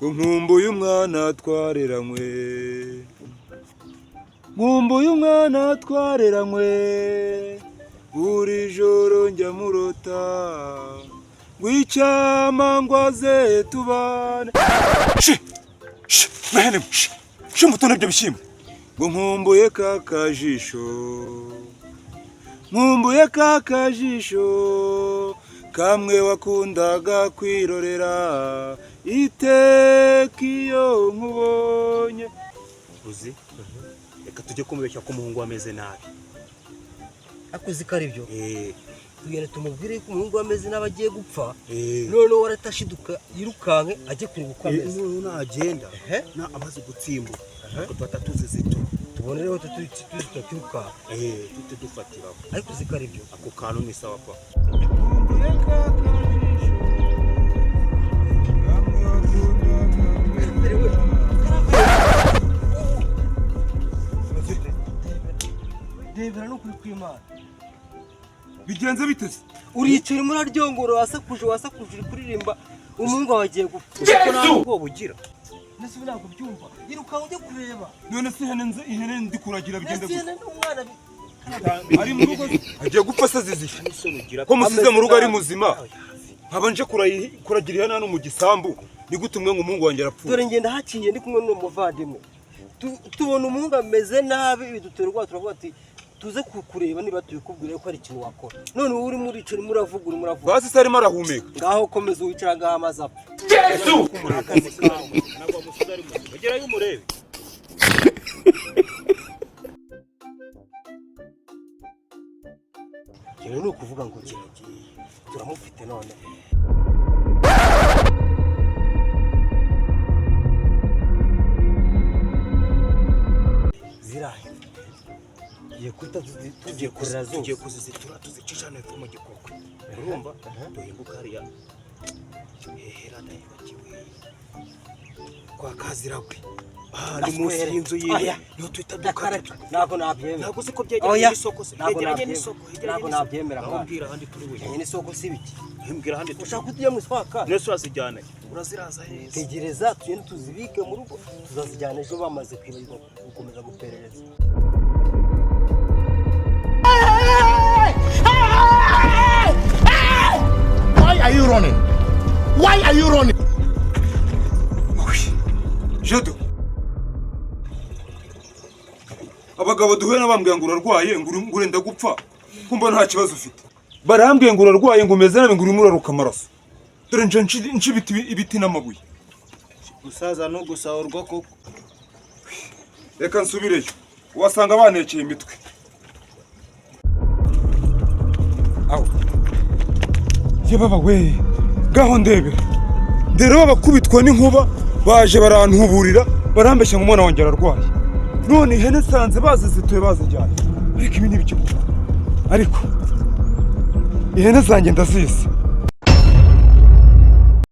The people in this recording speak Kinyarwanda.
nkumbuye umwana twareranywe, nkumbuye umwana twareranywe, buri joro njya murota ngwicyama ngwaze tubane. Mahene mutone ibyo bishyimbo ngo nkumbuye kakajisho, nkumbuye kakajisho kamwe wakundaga kwirorera iteka iyo nkubonye. Uzi reka tujye kumubeshya ko umuhungu ameze nabi. Akuzi ko ari byo tugenda tumubwire ko umuhungu ameze nabi agiye gupfa, none waratashiduka yirukanke ajye kureba uko ameze. Nagenda na amaze gutsimbuka ko tutatuzizito tubonereho tutiruka tute dufatiraho. ariko uzi ko ari byo ako kantu ni sawa pa. Debera no kuri kwimana bigenze biteze uricara muri aryongoro wasakuje uri kuririmba umuhungu wagiye gupfa. Uko ntabwo bugira nese ntabwo byumva yiruka ujye kureba. none se ihene ndi kuragira bigende nese n'umwana ari mu rugo agiye gupfa se zizisha ko musize mu rugo ari muzima nkabanje kuragira ihene hano mu gisambu ni gute umwe nk'umuhungu wanjye arapfuye. dore ngenda hakiye ndi kumwe n'umuvandimwe tubona umuhungu ameze nabi bidutera ubwoba turavuga ati tuze kukureba niba tubikubwira ko ari ikintu wakora. none uri muri ico muravuga basi se arimo arahumeka ngaho komeza wicara ngaho amaze apfa. Yesu nagwa musudari mu bagera y'umurebe. Rero ni ukuvuga ngo kiragiye turamufite none. Zirahe tugiye kwita tugiye kurera zose, tugiye kuzizitura tuzicishane epfo mu gikoko. Urumva duhinguka hariya hera ndayibagiwe kwa Kaziragwe. Ni munsi y'inzu yiwe niho twita dukara. ntabwo nabyemera. Ntabwo se ko byegeranye n'isoko se. Byegeranye n'isoko. ntabwo nabyemera. Mbwira handi turi we. Byegeranye n'isoko si biki. Mbwira handi ushaka kutujya mu iswaka. Nese wasijyana. Uraziraza heza. Tegereza tugende tuzibike mu rugo tuzazijyana ejo bamaze kwibagirwa gukomeza guperereza. Why are you running? Why are you running? Jado abagabo duhuye n'abambwiye ngo urarwaye ngo urenda gupfa kumva nta kibazo ufite. Barambwiye ngo urarwaye ngo umeze nabi ngo urimo uraruka amaraso. Dore nje ibiti n'amabuye. Gusaza no gusahurwa koko. Reka nsubireyo wasanga banekeye imitwe. Aho ye baba we gaho ndebera ndero babakubitwa n'inkuba baje barantuburira barambeshya ngo umwana wanjye ararwaye. None ihene sanze bazizituye bazijyanye ariko ibi ni biki kuko ariko ihene zanjye ndazizi.